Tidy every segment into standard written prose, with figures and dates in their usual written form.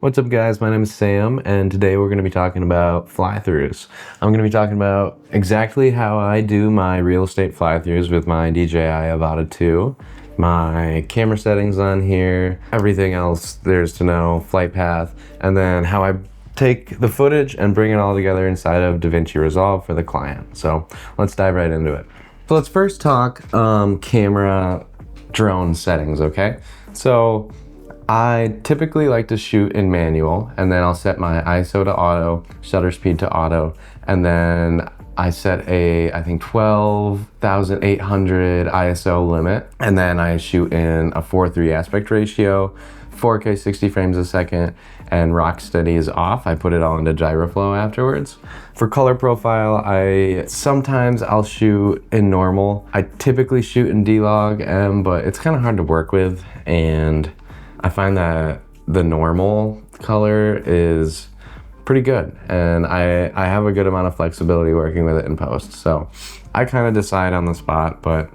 What's up guys, my name is Sam and today we're going to be talking about fly-throughs. I'm going to be talking about exactly how I do my real estate fly-throughs with my DJI Avata 2, my camera settings on here, everything else there's to know, flight path, and then how I take the footage and bring it all together inside of Davinci Resolve for the client. So let's dive right into it. So let's first talk camera drone settings, okay? So I typically like to shoot in manual, and then I'll set my ISO to auto, shutter speed to auto, and then I set a, I think 12,800 ISO limit, and then I shoot in a 4:3 aspect ratio, 4K 60 frames a second, and rock steady is off. I put it all into GYROFLOW afterwards. For color profile, sometimes I'll shoot in normal. I typically shoot in D-Log M, but it's kind of hard to work with, and I find that the normal color is pretty good, and I have a good amount of flexibility working with it in post, so I kind of decide on the spot. But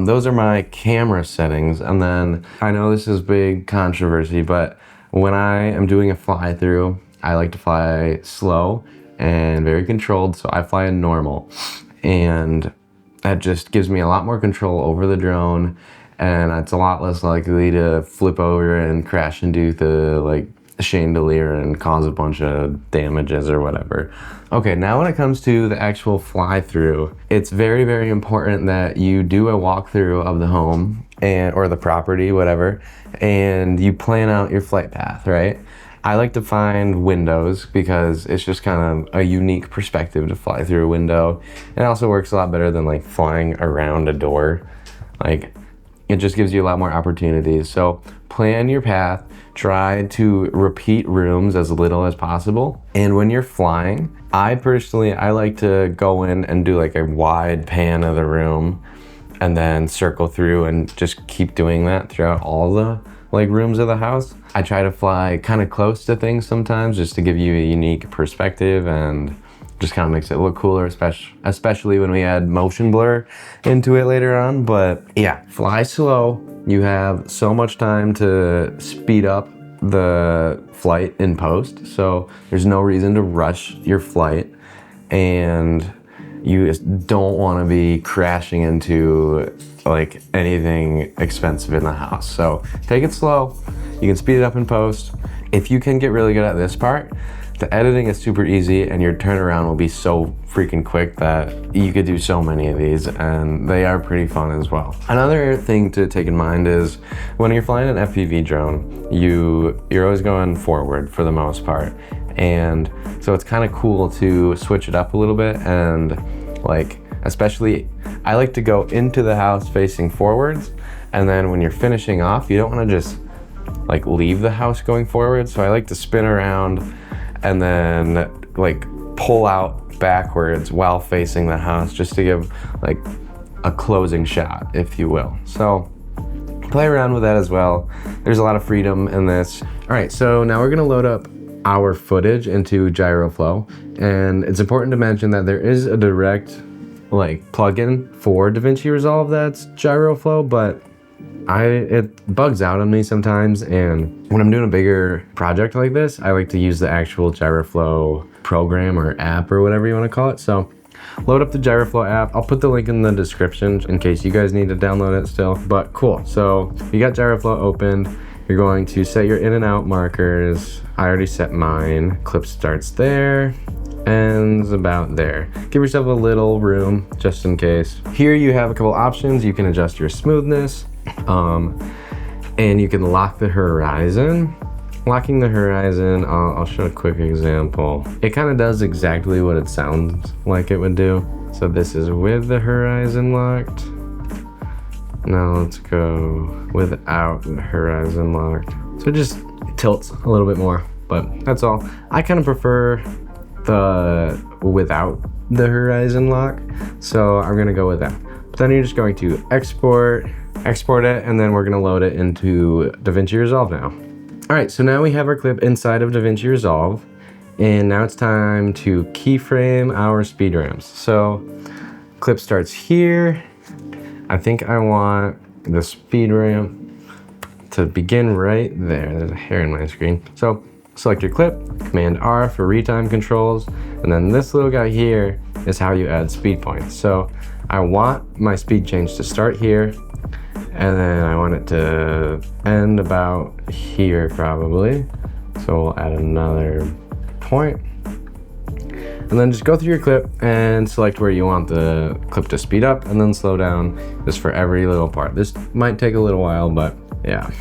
those are my camera settings. And then I know this is big controversy, but when I am doing a fly through, I like to fly slow and very controlled, so I fly in normal, and that just gives me a lot more control over the drone, and it's a lot less likely to flip over and crash into the chandelier and cause a bunch of damages or whatever. Okay, now when it comes to the actual fly through, it's very, very important that you do a walkthrough of the home or the property, whatever, and you plan out your flight path, right? I like to find windows because it's just kind of a unique perspective to fly through a window. It also works a lot better than like flying around a door. It just gives you a lot more opportunities. So plan your path, try to repeat rooms as little as possible. And when you're flying, I like to go in and do like a wide pan of the room and then circle through and just keep doing that throughout all the rooms of the house. I try to fly kind of close to things sometimes just to give you a unique perspective, and just kind of makes it look cooler, especially when we add motion blur into it later on. But yeah, fly slow. You have so much time to speed up the flight in post, so there's no reason to rush your flight, and you just don't want to be crashing into like anything expensive in the house. So take it slow. You can speed it up in post. If you can get really good at this part, the editing is super easy, and your turnaround will be so freaking quick that you could do so many of these, and they are pretty fun as well. Another thing to take in mind is when you're flying an FPV drone, you're always going forward for the most part. And so it's kind of cool to switch it up a little bit, and especially I like to go into the house facing forwards, and then when you're finishing off, you don't want to just leave the house going forward. So I like to spin around and then pull out backwards while facing the house, just to give a closing shot, if you will. So play around with that as well. There's a lot of freedom in this. All right, so now we're gonna load up our footage into GYROFLOW, and it's important to mention that there is a direct plugin for Davinci Resolve that's GYROFLOW, but it bugs out on me sometimes, and when I'm doing a bigger project like this, I like to use the actual GYROFLOW program or app or whatever you want to call it. So load up the GYROFLOW app. I'll put the link in the description in case you guys need to download it still, but cool. So you got GYROFLOW opened. You're going to set your in and out markers. I already set mine. Clip starts there, ends about there. Give yourself a little room just in case. Here you have a couple options. You can adjust your smoothness, and you can lock the horizon. Locking the horizon, I'll show a quick example. It kind of does exactly what it sounds like it would do. So this is with the horizon locked. Now let's go without the horizon locked. So it just tilts a little bit more, but that's all. I kind of prefer the without the horizon lock, so I'm gonna go with that. But then you're just going to export it, and then we're gonna load it into Davinci Resolve now. All right, so now we have our clip inside of Davinci Resolve, and now it's time to keyframe our speed ramps. So clip starts here. I think I want the speed ramp to begin right there. There's a hair in my screen. So select your clip, Command R for retime controls, and then this little guy here is how you add speed points. So I want my speed change to start here, and then I want it to end about here probably. So we'll add another point. And then just go through your clip and select where you want the clip to speed up and then slow down, just for every little part. This might take a little while, but yeah.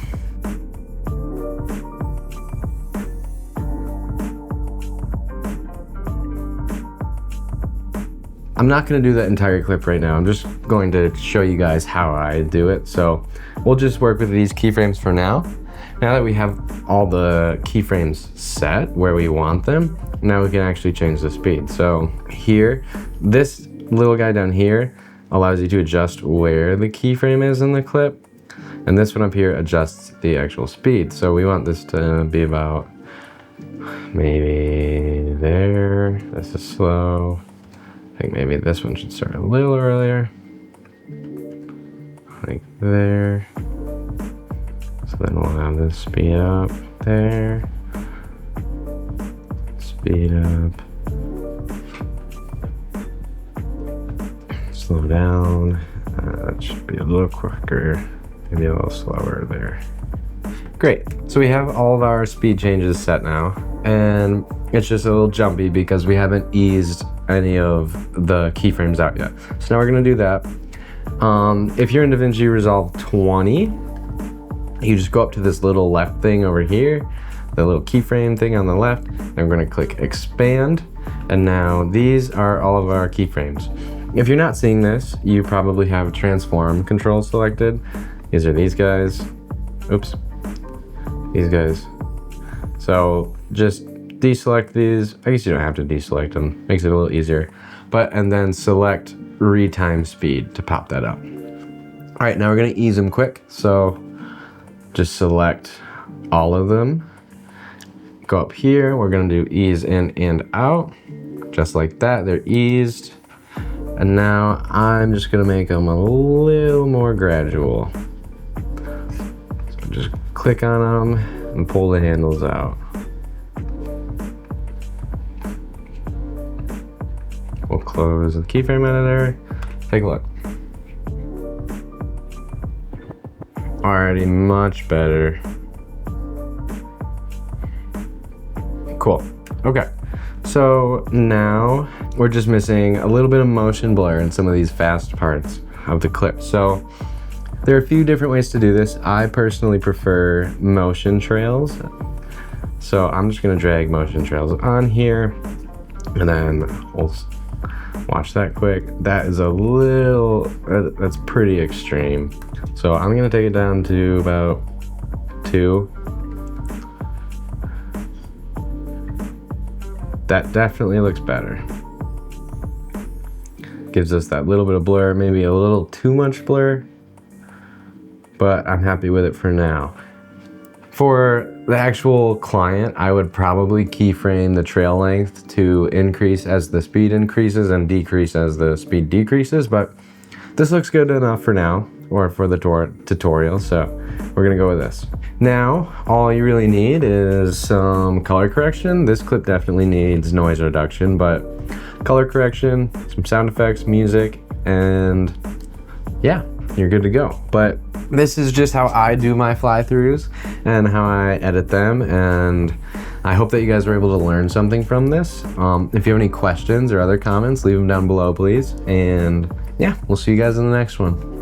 I'm not going to do that entire clip right now. I'm just going to show you guys how I do it. So we'll just work with these keyframes for now. Now that we have all the keyframes set where we want them, now we can actually change the speed. So here, this little guy down here allows you to adjust where the keyframe is in the clip. And this one up here adjusts the actual speed. So we want this to be about maybe there. This is slow. I think maybe this one should start a little earlier. Like there. So then we'll have this speed up there. Speed up. Slow down. That should be a little quicker. Maybe a little slower there. Great. So we have all of our speed changes set now. And it's just a little jumpy because we haven't eased any of the keyframes out yet. So now we're going to do that. If you're in Davinci Resolve 20, you just go up to this little left thing over here, the little keyframe thing on the left, and we're going to click expand, and now these are all of our keyframes. If you're not seeing this, you probably have transform control selected. These are these guys. Oops. These guys. So just deselect these. I guess you don't have to deselect them. Makes it a little easier. And then select retime speed to pop that up. All right, now we're going to ease them quick. So just select all of them. Go up here, we're gonna do ease in and out. Just like that, they're eased. And now I'm just gonna make them a little more gradual. So just click on them and pull the handles out. We'll close the keyframe editor. Take a look. Already much better. Cool. Okay. So now we're just missing a little bit of motion blur in some of these fast parts of the clip. So there are a few different ways to do this. I personally prefer motion trails. So I'm just gonna drag motion trails on here and then we'll watch that quick. That is a little, that's pretty extreme. So I'm gonna take it down to about 2. That definitely looks better. Gives us that little bit of blur, maybe a little too much blur, but I'm happy with it for now. For the actual client, I would probably keyframe the trail length to increase as the speed increases and decrease as the speed decreases, but this looks good enough for now, or for the tutorial, so we're gonna go with this. Now, all you really need is some color correction. This clip definitely needs noise reduction, but color correction, some sound effects, music, and yeah, you're good to go. But this is just how I do my fly-throughs and how I edit them, and I hope that you guys were able to learn something from this. If you have any questions or other comments, leave them down below, please. And yeah, we'll see you guys in the next one.